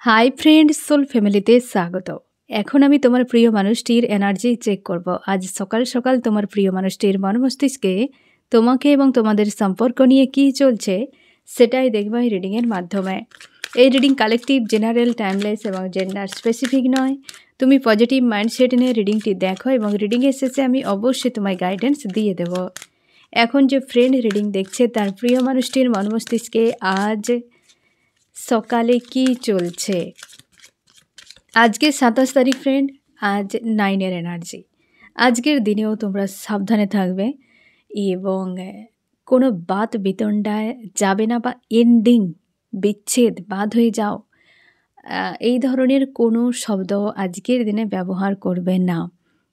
Hi friend, soul ফ্যামিলিতে স্বাগত। এখন আমি তোমার প্রিয় মানুষটির এনার্জি চেক করব। আজ সকাল সকাল তোমার প্রিয় মানুষটির মন মস্তিষ্কে তোমাকে এবং তোমাদের সম্পর্ক নিয়ে কী চলছে সেটাই দেখব এই রিডিংয়ের মাধ্যমে। এই রিডিং কালেকটিভ, জেনারেল, টাইমলেস এবং জেন্ডার স্পেসিফিক নয়। তুমি পজিটিভ মাইন্ডসেট নিয়ে রিডিংটি দেখো এবং রিডিংয়ের শেষে আমি অবশ্যই তোমায় গাইডেন্স দিয়ে দেব। এখন যে ফ্রেন্ড রিডিং দেখছে তার প্রিয় মানুষটির মন মস্তিষ্কে আজ সকালে কি চলছে। আজকে 27 তারিখ ফ্রেন্ড, আজ 9-এর এনার্জি। আজকের দিনেও তোমরা সাবধানে থাকবে এবং কোনো বাত বিতণ্ডায় যাবে না, বা এন্ডিং, বিচ্ছেদ, বাদ হয়ে যাও, এই ধরনের কোনো শব্দ আজকের দিনে ব্যবহার করবে না।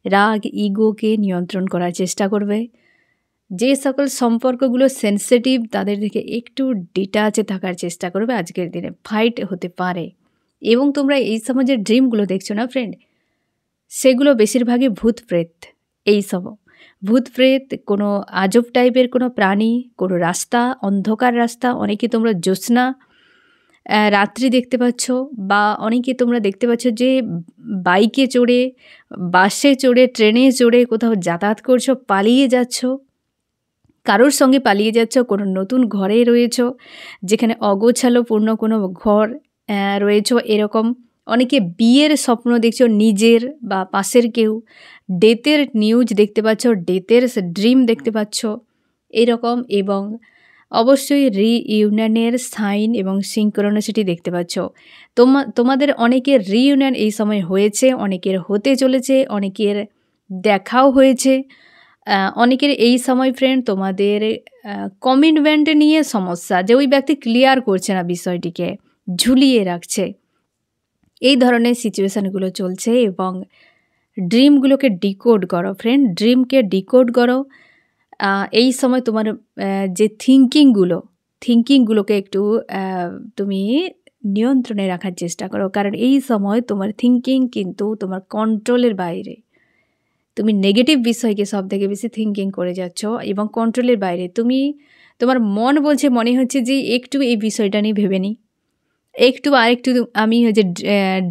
রাগ, ইগোকে নিয়ন্ত্রণ করার চেষ্টা করবে। যে সকল সম্পর্কগুলো সেন্সিটিভ তাদের থেকে একটু ডিটাচে থাকার চেষ্টা করবে। আজকের দিনে ফাইট হতে পারে এবং তোমরা এই সময় যে ড্রিমগুলো দেখছো না ফ্রেন্ড, সেগুলো বেশিরভাগই ভূত প্রেত। এই সব ভূত প্রেত, কোনো আজব টাইপের কোনো প্রাণী, কোনো রাস্তা, অন্ধকার রাস্তা। অনেকে তোমরা জ্যোৎস্না রাত্রি দেখতে পাচ্ছ, বা অনেকে তোমরা দেখতে পাচ্ছ যে বাইকে চড়ে, বাসে চড়ে, ট্রেনে চড়ে কোথাও যাতায়াত করছো, পালিয়ে যাচ্ছ, কারোর সঙ্গে পালিয়ে যাচ্ছ, কোনো নতুন ঘরে রয়েছ যেখানে অগোছালো পূর্ণ কোনো ঘর রয়েছ। এরকম অনেকে বিয়ের স্বপ্ন দেখছো, নিজের বা পাশের কেউ। ডেথের নিউজ দেখতে পাচ্ছ, ডেথের ড্রিম দেখতে পাচ্ছ এরকম। এবং অবশ্যই রিইউনিয়নের সাইন এবং সিনক্রোনিসিটি দেখতে পাচ্ছ। তোমাদের অনেকের রিইউনিয়ন এই সময় হয়েছে, অনেকের হতে চলেছে, অনেকের দেখাও হয়েছে। অনেকের এই সময় ফ্রেন্ড তোমাদের কমিটমেন্ট নিয়ে সমস্যা, যে ওই ব্যক্তি ক্লিয়ার করছে না, বিষয়টিকে ঝুলিয়ে রাখছে, এই ধরনের সিচুয়েশানগুলো চলছে। এবং ড্রিমগুলোকে ডিকোড করো ফ্রেন্ড, ড্রিমকে ডিকোড করো। এই সময় তোমার যে থিঙ্কিংগুলোকে একটু তুমি নিয়ন্ত্রণে রাখার চেষ্টা করো, কারণ এই সময় তোমার থিঙ্কিং কিন্তু তোমার কন্ট্রোলের বাইরে। তুমি নেগেটিভ বিষয়কে সব থেকে বেশি থিঙ্কিং করে যাচ্ছ এবং কন্ট্রোলের বাইরে। তোমার মন বলছে, মনে হচ্ছে যে একটু এই বিষয়টা নিয়ে ভেবে নিই, আরেকটু আমি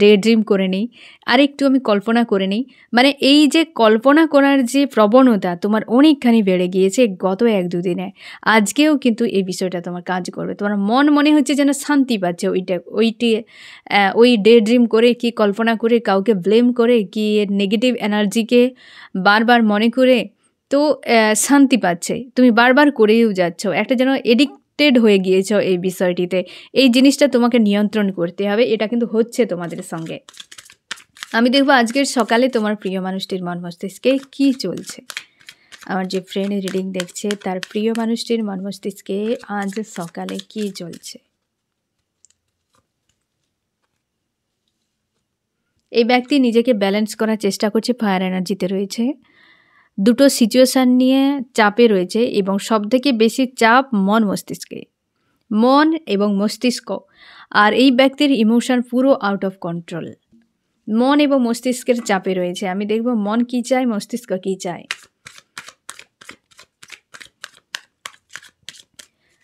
ডে ড্রিম করে নিই, আরেকটু আমি কল্পনা করে নিই। মানে এই যে কল্পনা করার যে প্রবণতা তোমার অনেকখানি বেড়ে গিয়েছে গত 1-2 দিনে। আজকেও কিন্তু এই বিষয়টা তোমার কাজ করবে। তোমার মন মনে হচ্ছে যেন শান্তি পাচ্ছে ওই ডে ড্রিম করে, কি কল্পনা করে, কাউকে ব্লেম করে, কি নেগেটিভ এনার্জিকে বারবার মনে করে তো শান্তি পাচ্ছে। তুমি বারবার করেও যাচ্ছ, একটা যেন এডিক্টেড হয়ে গিয়েছ এই বিষয়টিতে। এই জিনিসটা তোমাকে নিয়ন্ত্রণ করতে হবে। এটা কিন্তু হচ্ছে তোমাদের সঙ্গে। আমি দেখব আজকের সকালে তোমার প্রিয় মানুষটির মন মস্তিষ্কে কী চলছে। আমার যে ফ্রেন্ড রিডিং দেখছে তার প্রিয় মানুষটির মন মস্তিষ্কে আজ সকালে কী চলছে। এই ব্যক্তি নিজেকে ব্যালেন্স করার চেষ্টা করছে, ফায়ার এনার্জিতে রয়েছে, দুটো সিচুয়েশান নিয়ে চাপে রয়েছে এবং সবথেকে বেশি চাপ মন মস্তিষ্কে, মন এবং মস্তিষ্ক। আর এই ব্যক্তির ইমোশন পুরো আউট অফ কন্ট্রোল। মন এবং মস্তিষ্কের চাপে রয়েছে। আমি দেখব মন কী চায়, মস্তিষ্ক কী চায়।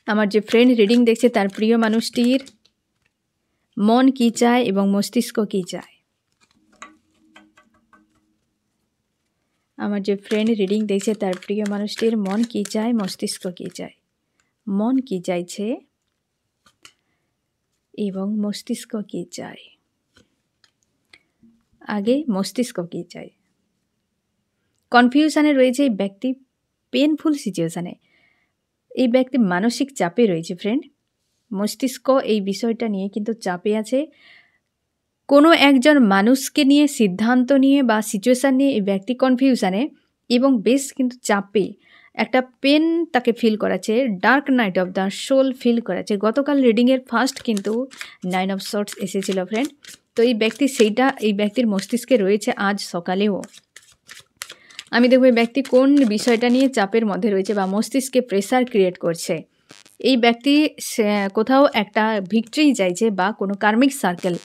আমার যে ফ্রেন্ড রিডিং দেখছে তার প্রিয় মানুষটির মন কী চায় এবং মস্তিষ্ক কী চায়। আমার যে ফ্রেন্ড রিডিং দেখছে তার প্রিয় মানুষটির মন কী চায়, মস্তিষ্ক কী চায়। মন কী চাইছে এবং মস্তিষ্ক কী চায়। আগে মস্তিষ্ক কী চায়। কনফিউশনে রয়েছে এই ব্যক্তি, পেনফুল সিচুয়েশানে এই ব্যক্তি মানসিক চাপে রয়েছে ফ্রেন্ড। মস্তিষ্ক এই বিষয়টা নিয়ে কিন্তু চাপে আছে। কোনো একজন মানুষকে নিয়ে, সিদ্ধান্ত নিয়ে বা সিচুয়েশান নিয়ে এই ব্যক্তি কনফিউশনে এবং বেশ কিন্তু চাপে। একটা পেন তাকে ফিল করাচ্ছে, dark night of the soul feel করাচ্ছে। গতকাল রিডিংয়ের ফার্স্ট কিন্তু 9 অফ শর্টস এসেছিল ফ্রেন্ড। তো এই ব্যক্তির মস্তিষ্কে রয়েছে আজ সকালেও। আমি দেখব এই ব্যক্তি কোন বিষয়টা নিয়ে চাপের মধ্যে রয়েছে বা মস্তিষ্কে প্রেসার ক্রিয়েট করছে। এই ব্যক্তি কোথাও একটা ভিক্টরি চাইছে বা কোনো কার্মিক সার্কেল,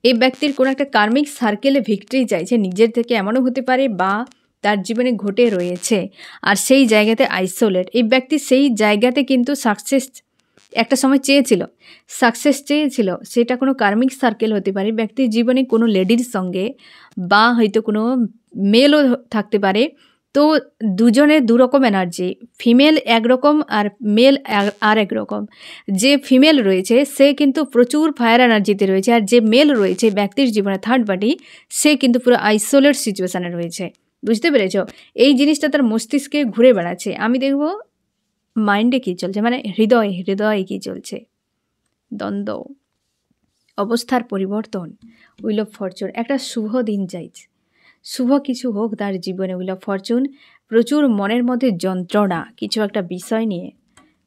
এই ব্যক্তির কোনো একটা কার্মিক সার্কেলে ভিক্টরি চাইছে নিজের থেকে, এমনও হতে পারে বা তার জীবনে ঘটে রয়েছে। আর সেই জায়গাতে আইসোলেট, এই ব্যক্তি সেই জায়গাতে কিন্তু সাকসেস একটা সময় চেয়েছিল, সাকসেস চেয়েছিল, সেটা কোনো কার্মিক সার্কেল হতে পারে, ব্যক্তির জীবনে কোনো লেডির সঙ্গে বা হয়তো কোনো মেলও থাকতে পারে। তো দুজনের দুরকম এনার্জি, ফিমেল একরকম আর মেল আর একরকম। যে ফিমেল রয়েছে সে কিন্তু প্রচুর ফায়ার এনার্জিতে রয়েছে, আর যে মেল রয়েছে ব্যক্তির জীবনে থার্ড পার্টি, সে কিন্তু পুরো আইসোলেট সিচুয়েশানে রয়েছে। বুঝতে পেরেছ? এই জিনিসটা তার মস্তিষ্কে ঘুরে বেড়াচ্ছে। আমি দেখব মাইন্ডে কী চলছে, মানে হৃদয়ে কী চলছে। দ্বন্দ্ব, অবস্থার পরিবর্তন, উইল অফ ফরচুন, একটা শুভ দিন চাইছে, শুভ কিছু হোক তার জীবনে। উইল অফ ফরচুন, প্রচুর মনের মধ্যে যন্ত্রণা, কিছু একটা বিষয় নিয়ে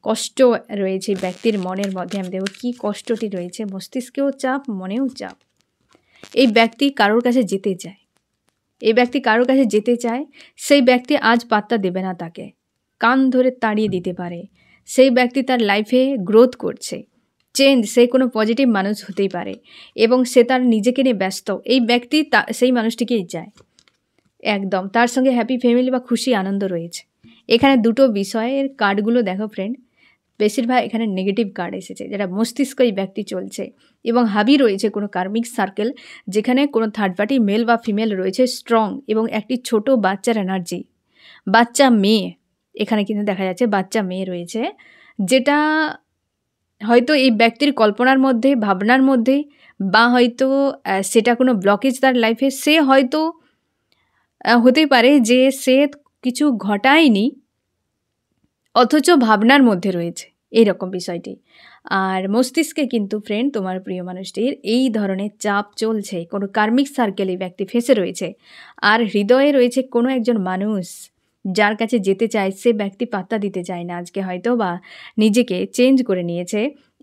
কষ্ট রয়েছে ব্যক্তির মনের মধ্যে। আমি দেখব কী কষ্টটি রয়েছে, মস্তিষ্কেও চাপ, মনেও চাপ। এই ব্যক্তি কারোর কাছে যেতে চায়, এই ব্যক্তি কারোর কাছে যেতে চায়, সেই ব্যক্তি আজ পাত্তা দেবে না তাকে, কান ধরে তাড়িয়ে দিতে পারে। সেই ব্যক্তি তার লাইফে গ্রোথ করছে, চেঞ্জ, সে কোনো পজিটিভ মানুষ হতেই পারে এবং সে তার নিজেকে নিয়ে ব্যস্ত। এই ব্যক্তি সেই মানুষটিকেই চায় একদম, তার সঙ্গে হ্যাপি ফ্যামিলি বা খুশি আনন্দ রয়েছে। এখানে দুটো বিষয়ের কার্ডগুলো দেখো ফ্রেন্ড, বেশিরভাগ এখানে নেগেটিভ কার্ড এসেছে, যেটা মস্তিষ্ক এই ব্যক্তি চলছে এবং হাবি রয়েছে কোনো কার্মিক সার্কেল, যেখানে কোনো থার্ড পার্টি মেল বা ফিমেল রয়েছে স্ট্রং, এবং একটি ছোট বাচ্চার এনার্জি, বাচ্চা মেয়ে এখানে কিন্তু দেখা যাচ্ছে, বাচ্চা মেয়ে রয়েছে, যেটা হয়তো এই ব্যক্তির কল্পনার মধ্যে, ভাবনার মধ্যে, বা হয়তো সেটা কোনো ব্লকেজ তার লাইফে, সে হয়তো হতেই পারে যে সে কিছু ঘটায়নি অথচ ভাবনার মধ্যে রয়েছে, এইরকম বিষয়টি। আর মস্তিষ্কে কিন্তু ফ্রেন্ড তোমার প্রিয় মানুষটির এই ধরনের চাপ চলছে, কোনো কার্মিক সার্কেলে ব্যক্তি ফেসে রয়েছে, আর হৃদয়ে রয়েছে কোনো একজন মানুষ যার কাছে যেতে চায়, সে ব্যক্তি পাত্তা দিতে চায় না আজকে, হয়তো বা নিজেকে চেঞ্জ করে নিয়েছে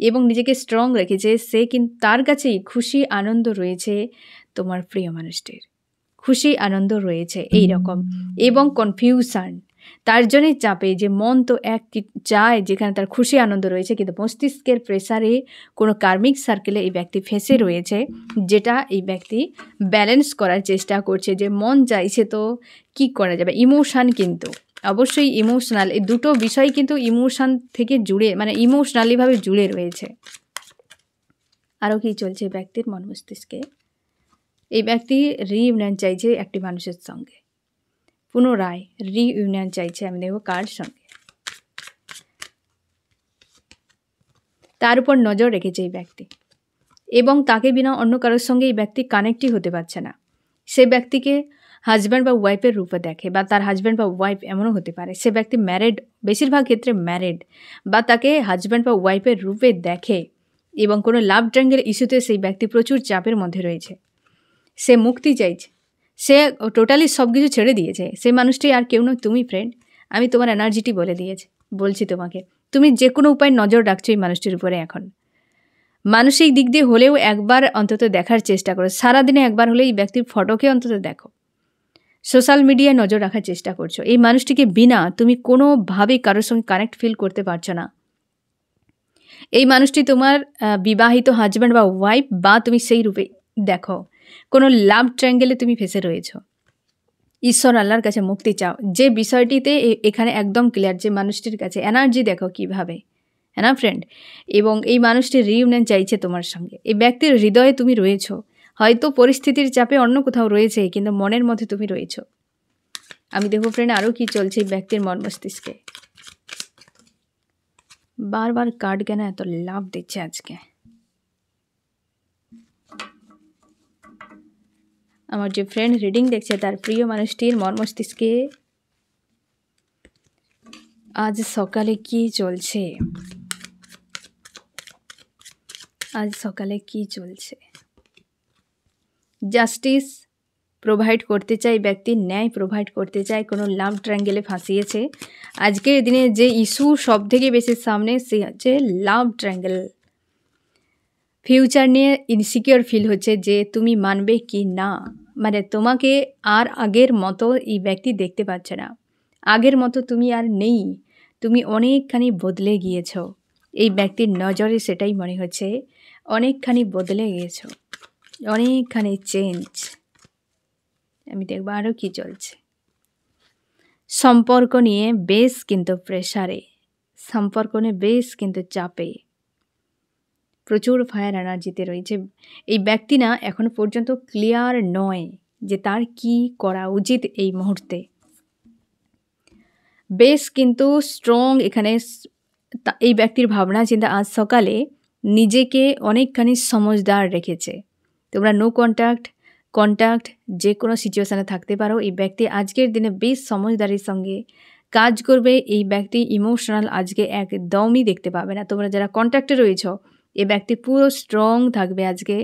এবং নিজেকে স্ট্রং রেখেছে, সে কিন্তু তার কাছেই খুশি আনন্দ রয়েছে তোমার প্রিয় মানুষটির, খুশি আনন্দ রয়েছে এই রকম, এবং কনফিউশন, তার জন্যই চাপে, যে মন তো এক চায় যেখানে তার খুশি আনন্দ রয়েছে, কিন্তু মস্তিষ্কের প্রেসারে কোনো কার্মিক সার্কেলে এই ব্যক্তি ফেসে রয়েছে, যেটা এই ব্যক্তি ব্যালেন্স করার চেষ্টা করছে, যে মন চাইছে তো কি করা যাবে। ইমোশান কিন্তু অবশ্যই ইমোশনাল, এই দুটো বিষয় কিন্তু ইমোশান থেকে জুড়ে, মানে ইমোশনালিভাবে জুড়ে রয়েছে। আরও কি চলছে ব্যক্তির মন মস্তিষ্কে, এই ব্যক্তি রিইউনিয়ন চাইছে একটি মানুষের সঙ্গে, পুনরায় রিইউনিয়ন চাইছে। আমি দেখব কার সঙ্গে, তার উপর নজর রেখেছে এই ব্যক্তি, এবং তাকে বিনা অন্য কারোর সঙ্গে এই ব্যক্তি কানেক্টই হতে পারছে না। সে ব্যক্তিকে হাজব্যান্ড বা ওয়াইফের রূপে দেখে, বা তার হাজব্যান্ড বা ওয়াইফ এমনও হতে পারে, সে ব্যক্তি ম্যারিড, বেশিরভাগ ক্ষেত্রে ম্যারিড, বা তাকে হাজব্যান্ড বা ওয়াইফের রূপে দেখে, এবং কোনো লাভ ট্রায়াঙ্গেল ইস্যুতে সেই ব্যক্তি প্রচুর চাপের মধ্যে রয়েছে। সে মুক্তি চাইছে, সে টোটালি সব কিছু ছেড়ে দিয়েছে। সেই মানুষটি আর কেউ নয়, তুমি ফ্রেন্ড। আমি তোমার এনার্জিটি বলছি তোমাকে, তুমি যে কোনো উপায়ে নজর রাখছো এই মানুষটির উপরে। এখন মানসিক দিক দিয়ে হলেও একবার অন্তত দেখার চেষ্টা করো, সারাদিনে একবার হলে এই ব্যক্তির ফটোকে অন্তত দেখো, সোশ্যাল মিডিয়ায় নজর রাখার চেষ্টা করছো। এই মানুষটিকে বিনা তুমি কোনোভাবেই কারোর সঙ্গে কানেক্ট ফিল করতে পারছো না। এই মানুষটি তোমার বিবাহিত হাজব্যান্ড বা ওয়াইফ, বা তুমি সেই রূপে দেখো, কোনো লাভ ট্রায়াঙ্গেলে তুমি ফেসে রয়েছো। ঈশ্বর আল্লাহর কাছে মুক্তি চাও, যে বিষয়টিতে এখানে একদম ক্লিয়ার, যে মানুষটির কাছে এনার্জি দেখো কীভাবে, হ্যাঁ না ফ্রেন্ড। এবং এই মানুষটির রিইউনিয়ন চাইছে তোমার সঙ্গে। এই ব্যক্তির হৃদয়ে তুমি রয়েছো, হয়তো পরিস্থিতির চাপে অন্য কোথাও রয়েছে, কিন্তু মনের মধ্যে তুমি রয়েছো। আমি দেখো ফ্রেন্ড আরও কি চলছে এই ব্যক্তির মন মস্তিষ্কে। বারবার কার্ড কেন এত লাভ দিচ্ছে আজকে। আমার যে ফ্রেন্ড রিডিং দেখছে, তার প্রিয় মানুষটির মন মস্তিষ্কে আজ সকালে কি চলছে, আজ সকালে কি চলছে। জাস্টিস প্রোভাইড করতে চাই ব্যক্তি, ন্যায় প্রোভাইড করতে চায়, কোনো লাভ ট্রায়াঙ্গেলে ফাঁসিয়েছে। আজকের দিনে যে ইস্যু সব থেকে বেশি সামনে, সে হচ্ছে লাভ ট্রায়াঙ্গেল। ফিউচার নিয়ে ইনসিকিওর ফিল হচ্ছে, যে তুমি মানবে কি না, মানে তোমাকে আর আগের মতো এই ব্যক্তি দেখতে পাচ্ছে না, আগের মতো তুমি আর নেই, তুমি অনেকখানি বদলে গিয়েছ। এই ব্যক্তির নজরে সেটাই মনে হচ্ছে, অনেকখানি বদলে গিয়েছ, অনেকখানি চেঞ্জ। আমি দেখবো আরও কী চলছে। সম্পর্ক নিয়ে বেশ কিন্তু প্রেশারে, সম্পর্ক নিয়ে বেশ কিন্তু চাপে, প্রচুর ফায়ার এনার্জিতে রয়েছে। এই ব্যক্তি না এখনো পর্যন্ত ক্লিয়ার নয় যে তার কি করা উচিত এই মুহূর্তে। বেশ কিন্তু স্ট্রং এখানে এই ব্যক্তির ভাবনা চিন্তা আজ সকালে নিজেকে অনেকখানি সমঝদার রেখেছে। তোমরা নো কন্ট্যাক্ট যে কোনো সিচুয়েশানে থাকতে পারো। এই ব্যক্তি আজকের দিনে বেশ সমঝদারির সঙ্গে কাজ করবে। এই ব্যক্তি ইমোশনাল আজকে একদমই দেখতে পাবে না। তোমরা যারা কন্ট্যাক্টে রয়েছ, এই ব্যক্তি পুরো স্ট্রং থাকবে আজকে,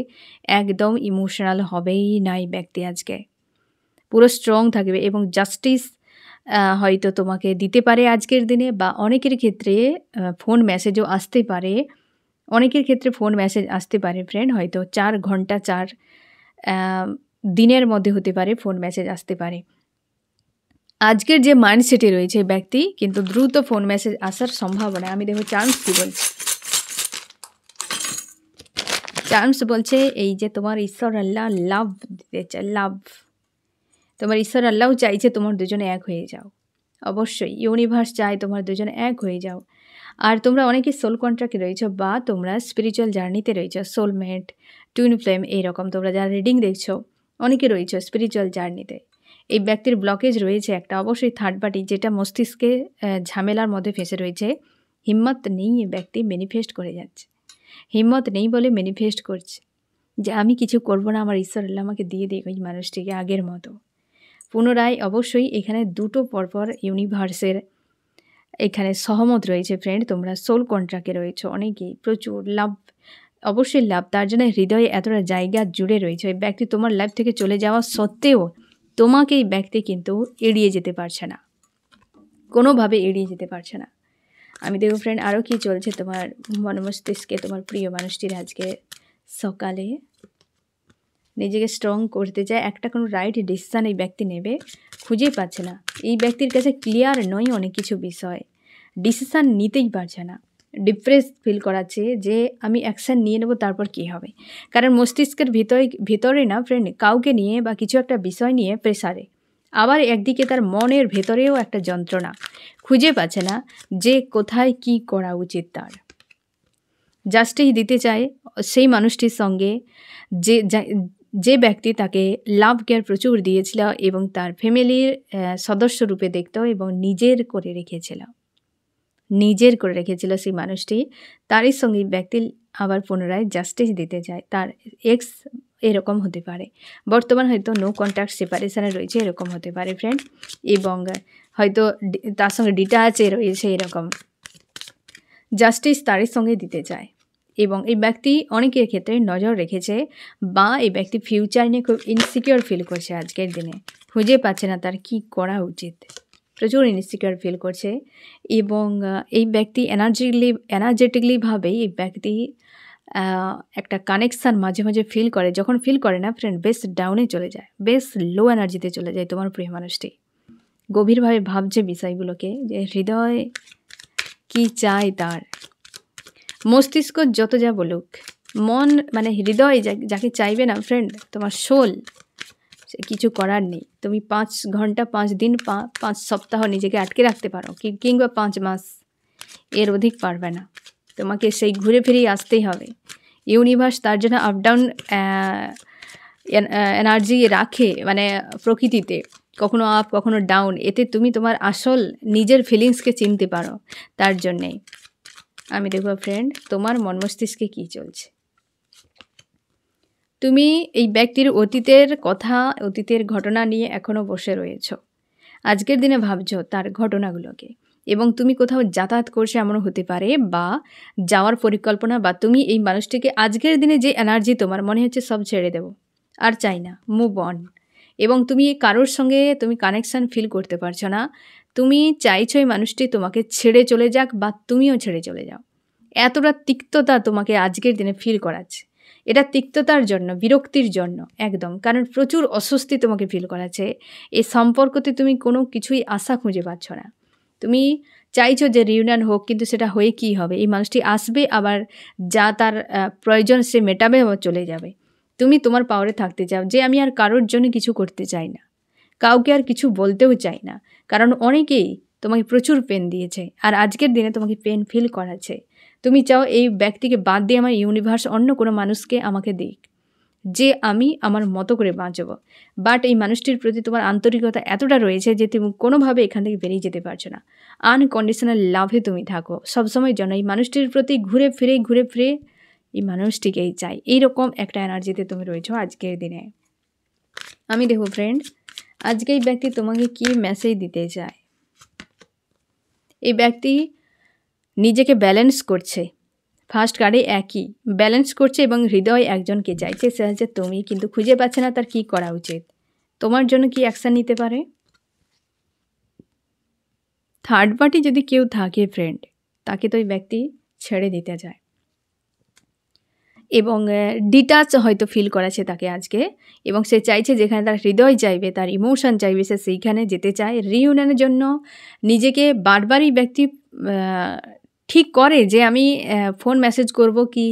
একদম ইমোশনাল হবেই না। এই ব্যক্তি আজকে পুরো স্ট্রং থাকবে এবং জাস্টিস হয়তো তোমাকে দিতে পারে আজকের দিনে, বা অনেকের ক্ষেত্রে ফোন মেসেজও আসতে পারে। অনেকের ক্ষেত্রে ফোন মেসেজ আসতে পারে ফ্রেন্ড, হয়তো 4 ঘন্টা 4 দিনের মধ্যে হতে পারে ফোন মেসেজ আসতে পারে। আজকের যে মাইন্ডসেটে রয়েছে ব্যক্তি, কিন্তু দ্রুত ফোন মেসেজ আসার সম্ভাবনা। আমি দেখো চান্স কী বলছি। চান্স বলছে এই যে তোমার ঈশ্বর আল্লাহ লাভ দিতে চায়, লাভ। তোমার ঈশ্বর আল্লাহও চাইছে তোমার দুজনে এক হয়ে যাও। অবশ্যই ইউনিভার্স চায় তোমার দুজনে এক হয়ে যাও। আর তোমরা অনেকে সোল কন্ট্রাক্টে রয়েছো, বা তোমরা স্পিরিচুয়াল জার্নিতে রয়েছো, সোলমেট, টুইন ফ্লেম, এইরকম তোমরা যারা রিডিং দেখছো অনেকে রয়েছো স্পিরিচুয়াল জার্নিতে। এই ব্যক্তির ব্লকেজ রয়েছে একটা, অবশ্যই থার্ড পার্টি, যেটা মস্তিষ্কে ঝামেলার মধ্যে ফেঁসে রয়েছে। হিম্মত নেই, এই ব্যক্তি ম্যানিফেস্ট করে যাচ্ছে। হিম্মত নেই বলে ম্যানিফেস্ট করছে যে আমি কিছু করব না, আমার ঈশ্বর আল্লাহ আমাকে দিয়ে দিক ওই মানুষটিকে আগের মতো। পুনরায় অবশ্যই এখানে দুটো পরপর ইউনিভার্সের এখানে সহমত রয়েছে ফ্রেন্ড। তোমরা সোল কন্ট্রাক্টে রয়েছো অনেকেই, প্রচুর লাভ, অবশ্যই লাভ। তার জন্য হৃদয়ে এতটা জায়গা জুড়ে রয়েছে। ওই ব্যক্তি তোমার লাইফ থেকে চলে যাওয়া সত্ত্বেও তোমাকে এই ব্যক্তি কিন্তু এড়িয়ে যেতে পারছে না, কোনোভাবে এড়িয়ে যেতে পারছে না। আমি দেখো ফ্রেন্ড আরও কি চলছে তোমার মনমস্তিষ্কে। তোমার প্রিয় মানুষটির আজকে সকালে নিজেকে স্ট্রং করতে চায়, একটা কোনো রাইট ডিসিশান এই ব্যক্তি নেবে, খুঁজে পাচ্ছে না। এই ব্যক্তির কাছে ক্লিয়ার নয় অনেক কিছু বিষয়, ডিসিশান নিতেই পারছে না। ডিপ্রেস ফিল করাচ্ছে যে আমি অ্যাকশান নিয়ে নেব, তারপর কী হবে। কারণ মস্তিষ্কের ভিতরে না ফ্রেন্ড কাউকে নিয়ে বা কিছু একটা বিষয় নিয়ে প্রেসারে, আবার একদিকে তার মনের ভেতরেও একটা যন্ত্রণা, খুঁজে পাচ্ছে না যে কোথায় কি করা উচিত তার। জাস্টিস দিতে চায় সেই মানুষটির সঙ্গে যে ব্যক্তি তাকে লাভ কেয়ার প্রচুর দিয়েছিল এবং তার ফ্যামিলির সদস্য রূপে দেখত এবং নিজের করে রেখেছিল সেই মানুষটি। তারই সঙ্গে ব্যক্তি আবার পুনরায় জাস্টিস দিতে চায়। তার এক্স এরকম হতে পারে, বর্তমান হয়তো নো কন্ট্যাক্ট সেপারেশানে রয়েছে, এরকম হতে পারে ফ্রেন্ড। এবং হয়তো তার সঙ্গে ডিটাচে রয়েছে, এরকম জাস্টিস তারই সঙ্গে দিতে চায়। এবং এই ব্যক্তি অনেকের ক্ষেত্রে নজর রেখেছে, বা এই ব্যক্তি ফিউচার নিয়ে খুব ইনসিকিউর ফিল করছে আজকের দিনে, খুঁজে পাচ্ছে না তার কি করা উচিত, প্রচুর ইনসিকিউর ফিল করছে। এবং এই ব্যক্তি এনার্জেটিকলিভাবেই এই ব্যক্তি একটা কানেকশান মাঝে মাঝে ফিল করে। যখন ফিল করে না ফ্রেন্ড, বেশ ডাউনে চলে যায়, বেশ লো এনার্জিতে চলে যায় তোমার প্রিয় মানুষটি। গভীরভাবে ভাবছে বিষয়গুলোকে, যে হৃদয় কি চায় তার। মস্তিষ্ক যত যা বলুক, মন মানে হৃদয় যাকে চাইবে না ফ্রেন্ড, তোমার সোল, সে কিছু করার নেই। তুমি 5 ঘন্টা 5 দিন 5 সপ্তাহ নিজেকে আটকে রাখতে পারো, কিংবা 5 মাস, এর অধিক পারবে না। তোমাকে সেই ঘুরে ফিরেই আসতেই হবে। ইউনিভার্স তার জন্য আপ ডাউন এনার্জি রাখে, মানে প্রকৃতিতে কখনো আপ কখনো ডাউন। এতে তুমি তোমার আসল নিজের ফিলিংসকে চিনতে পারো। তার জন্যে আমি দেখব ফ্রেন্ড তোমার মন মস্তিষ্কে কী চলছে। তুমি এই ব্যক্তির অতীতের ঘটনা নিয়ে এখনও বসে রয়েছ। আজকের দিনে ভাবছো তার ঘটনাগুলোকে, এবং তুমি কোথাও যাতায়াত করছো এমনও হতে পারে, বা যাওয়ার পরিকল্পনা, বা তুমি এই মানুষটিকে আজকের দিনে যে এনার্জি তোমার মনে হচ্ছে সব ছেড়ে দেবো, আর চাই না, মুভ অন। এবং তুমি কারোর সঙ্গে তুমি কানেকশান ফিল করতে পারছো না। তুমি চাইছো এই মানুষটি তোমাকে ছেড়ে চলে যাক, বা তুমিও ছেড়ে চলে যাও। এতটা তিক্ততা তোমাকে আজকের দিনে ফিল করাচ্ছে। এটা তিক্ততার জন্য, বিরক্তির জন্য একদম, কারণ প্রচুর অস্বস্তি তোমাকে ফিল করাচ্ছে। এই সম্পর্কতে তুমি কোনো কিছুই আশা খুঁজে পাচ্ছ না। তুমি চাইছো যে রিউনিয়ন হোক, কিন্তু সেটা হয়ে কী হবে। এই মানুষটি আসবে, আবার যা তার প্রয়োজন সে মেটাবে, আবার চলে যাবে। তুমি তোমার পাওয়ারে থাকতে চাও, যে আমি আর কারোর জন্য কিছু করতে চাই না, কাউকে আর কিছু বলতেও চাই না, কারণ অনেকেই তোমাকে প্রচুর পেন দিয়েছে, আর আজকের দিনে তোমাকে পেন ফিল করাচ্ছে। তুমি চাও এই ব্যক্তিকে বাদ দিয়ে আমার ইউনিভার্স অন্য কোনো মানুষকে আমাকে দিক, যে আমি আমার মতো করে বাঁচব। বাট এই মানুষটির প্রতি তোমার আন্তরিকতা এতটা রয়েছে যে তুমি কোনোভাবে এখান থেকে বেরিয়ে যেতে পারছো না। আনকন্ডিশনাল লাভে তুমি থাকো সবসময় জন্য। এই মানুষটির প্রতি ঘুরে ফিরে এই মানুষটিকেই চাই, এইরকম একটা এনার্জিতে তুমি রয়েছো আজকের দিনে। আমি দেখো ফ্রেন্ড, আজকে এই ব্যক্তি তোমাকে কি মেসেজ দিতে চায়। এই ব্যক্তি নিজেকে ব্যালেন্স করছে, ফার্স্ট কার্ডে একই ব্যালেন্স করছে এবং হৃদয় একজনকে চাইছে, সে হচ্ছে তুমি, কিন্তু খুঁজে পাচ্ছে না তার কি করা উচিত, তোমার জন্য কি অ্যাকশান নিতে পারে। থার্ড পার্টি যদি কেউ থাকে ফ্রেন্ড, তাকে তো ওই ব্যক্তি ছেড়ে দিতে যায় এবং ডিটাচ হয়তো ফিল করাছে তাকে আজকে, এবং সে চাইছে যেখানে তার হৃদয় চাইবে, তার ইমোশন চাইবে, সে সেইখানে যেতে চায় রিইউনিয়নের জন্য। নিজেকে বারবারই ব্যক্তি ঠিক করে যে আমি ফোন মেসেজ করব কি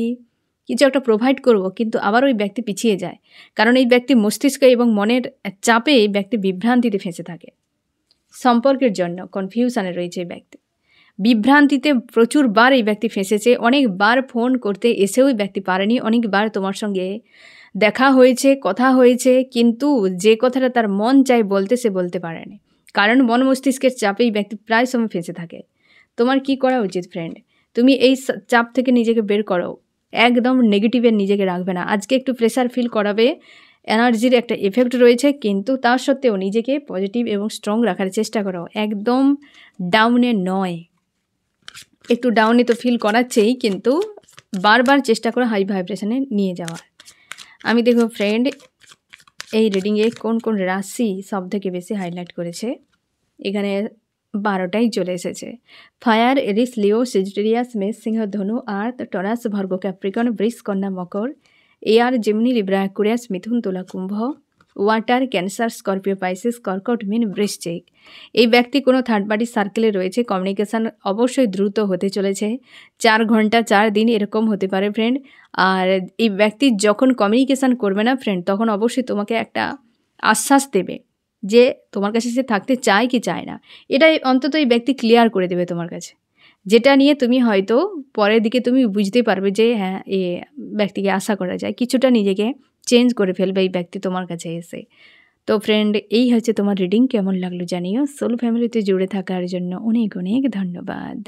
কিছু একটা প্রোভাইড করব, কিন্তু আবার ওই ব্যক্তি পিছিয়ে যায়, কারণ এই ব্যক্তি মস্তিষ্ক এবং মনের চাপে এই ব্যক্তি বিভ্রান্তিতে ফেঁসে থাকে। সম্পর্কের জন্য কনফিউশনে রয়েছে এই ব্যক্তি, বিভ্রান্তিতে প্রচুরবার এই ব্যক্তি ফেঁসেছে। অনেকবার ফোন করতে এসেও এই ব্যক্তি পারেনি, অনেকবার তোমার সঙ্গে দেখা হয়েছে, কথা হয়েছে, কিন্তু যে কথাটা তার মন চায় বলতে সে বলতে পারেনি, কারণ মন মস্তিষ্কের চাপে এই ব্যক্তি প্রায় সময় ফেঁসে থাকে। তোমার কি করা উচিত ফ্রেন্ড, তুমি এই চাপ থেকে নিজেকে বের করো, একদম নেগেটিভে নিজেকে রাখবে না। আজকে একটু প্রেশার ফিল করাবে, এনার্জির একটা এফেক্ট রয়েছে, কিন্তু তার সত্ত্বেও নিজেকে পজিটিভ এবং স্ট্রং রাখার চেষ্টা করো, একদম ডাউনে নয়। একটু ডাউনে তো ফিল করাচ্ছেই, কিন্তু বারবার চেষ্টা করো হাই ভাইব্রেশনে নিয়ে যাওয়ার। আমি দেখো ফ্রেন্ড, এই রিডিংয়ে কোন কোন রাশি সব থেকে বেশি হাইলাইট করেছে, এখানে 12টাই চলে এসেছে। ফায়ার, এরিস, লিও, সেজিটেরিয়াস, মেষ, সিংহ, ধনু, আর্থ, টরাস, ভার্গ, ক্যাপ্রিকন, বৃষ, কন্যা, মকর, এয়ার, জেমিনি, লিব্রা, অ্যাকুয়ারিয়াস, মিথুন, তুলা, কুম্ভ, ওয়াটার, ক্যান্সার, স্করপিও, পাইসিস, কর্কট, মীন, বৃশ্চিক। এই ব্যক্তি কোনো থার্ড পার্টি সার্কেলে রয়েছে। কমিউনিকেশান অবশ্যই দ্রুত হতে চলেছে, 4 ঘন্টা 4 দিন এরকম হতে পারে ফ্রেন্ড। আর এই ব্যক্তি যখন কমিউনিকেশান করবে না ফ্রেন্ড, তখন অবশ্যই তোমাকে একটা আশ্বাস দেবে যে তোমার কাছে সে থাকতে চায় কি চায় না, এটাই অন্তত এই ব্যক্তি ক্লিয়ার করে দেবে তোমার কাছে, যেটা নিয়ে তুমি হয়তো পরের দিকে তুমি বুঝতে পারবে যে হ্যাঁ, এ ব্যক্তিকে আশা করা যায়, কিছুটা নিজেকে চেঞ্জ করে ফেলবে এই ব্যক্তি তোমার কাছে এসে। তো ফ্রেন্ড, এই হচ্ছে তোমার রিডিং, কেমন লাগলো জানিও। সোল ফ্যামিলিতে জুড়ে থাকার জন্য অনেক অনেক ধন্যবাদ।